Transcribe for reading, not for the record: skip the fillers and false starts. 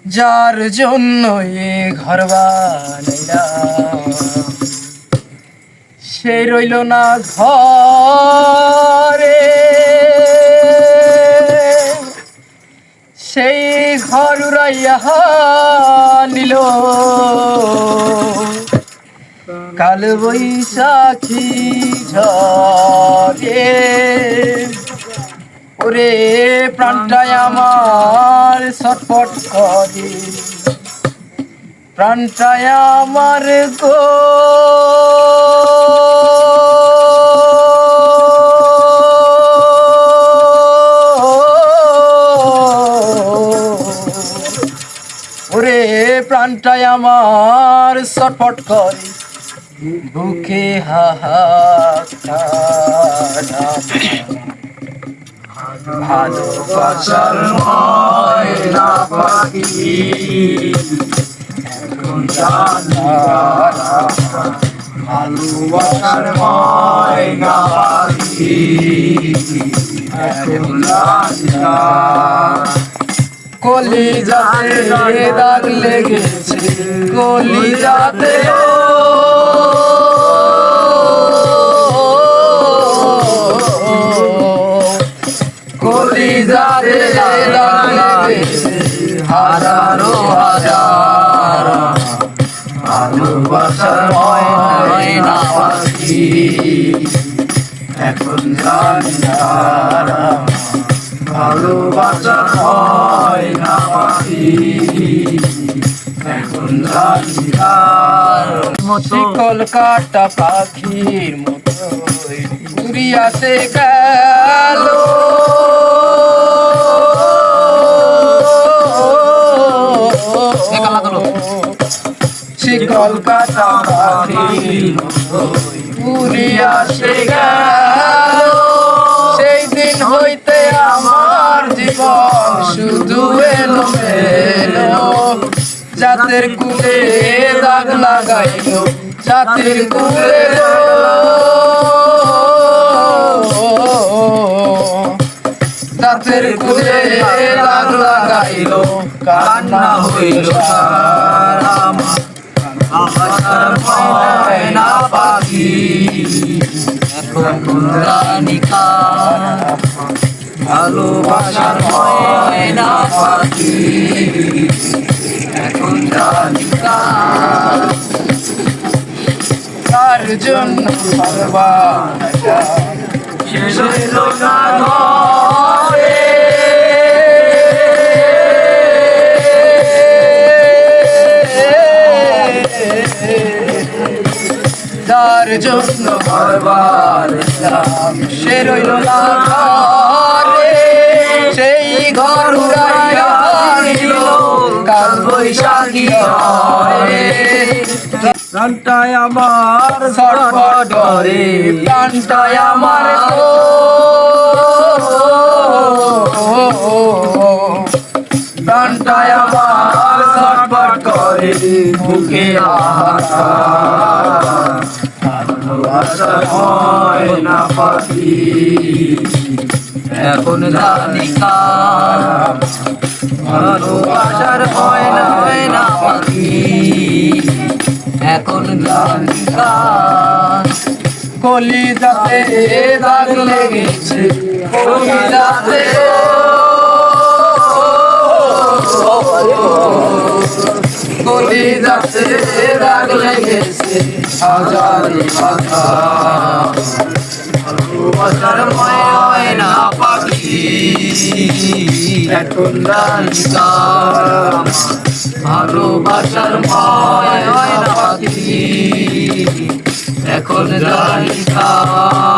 যার জন্য এ ঘর বানাইলাম সে রইল না ঘরে, সেই ঘর উড়াইয়া নিল কাল বৈশাখী ঝড়ে। ওরে প্রাণটায় আমার ছটফট করে, প্রাণটায় আমার গো ওরে প্রাণটায় আমার ছটফট করে, বুকে হাহাকার। ভালোবাসার ময়না পাখি এখন জানি কারা, ভালোবাসার ময়না পাখি এখন জানি কারা। কলিজাতে দাগ লেগেছে, কলিজাতে কলিজাতে দাগ লেগেছে হাজারো হাজার। ভালোবাসার ময়না পাখি এখন জানি কারা, ভালোবাসার ময়না পাখি এখন জানি কারা। শিকল কাটা পাখির মতো উড়িয়াতে গেল, শিকল কাটা পাখির মতো উড়িয়াতে গেল। সেই দিন হইতে আমার জীবন শুধু এলো মেলো, জাতের কুলে দাগ লাগাইল, জাতের কুলে জাতের কুলে দাগ লাগাইল, কান্না হইল সারা। ভালোবাসার ময়না পাখি এখন জানি কারা, ভালোবাসার ময়না পাখি এখন জানি কারা। তার জন্য ভালোবাসা শেষ হইল না ঘরে, যার জন্য ঘরবার সে রইল না ঘরে, সেই ঘর উড়াইয়া নিল কাল বৈশাখী ঝড়ে। প্রাণটায় আমার ছটফট করে, প্রাণটায় আমার গো প্রাণটায় আমার ছটফট করে, বুকে হাহাকার। ভালোবাসার ময়না পাখি এখন জানি কারা, ভালোবাসার ময়না পাখি এখন জানি কারা। কলিজাতে দাগ লেগেছে, কলিজাতে কলিজাতে দাগ লেগেছে হাজার হাজার। ভালোবাসার ময়না পাখি এখন জানি কারা, ভালোবাসার ময়না পাখি এখন জানি কারা।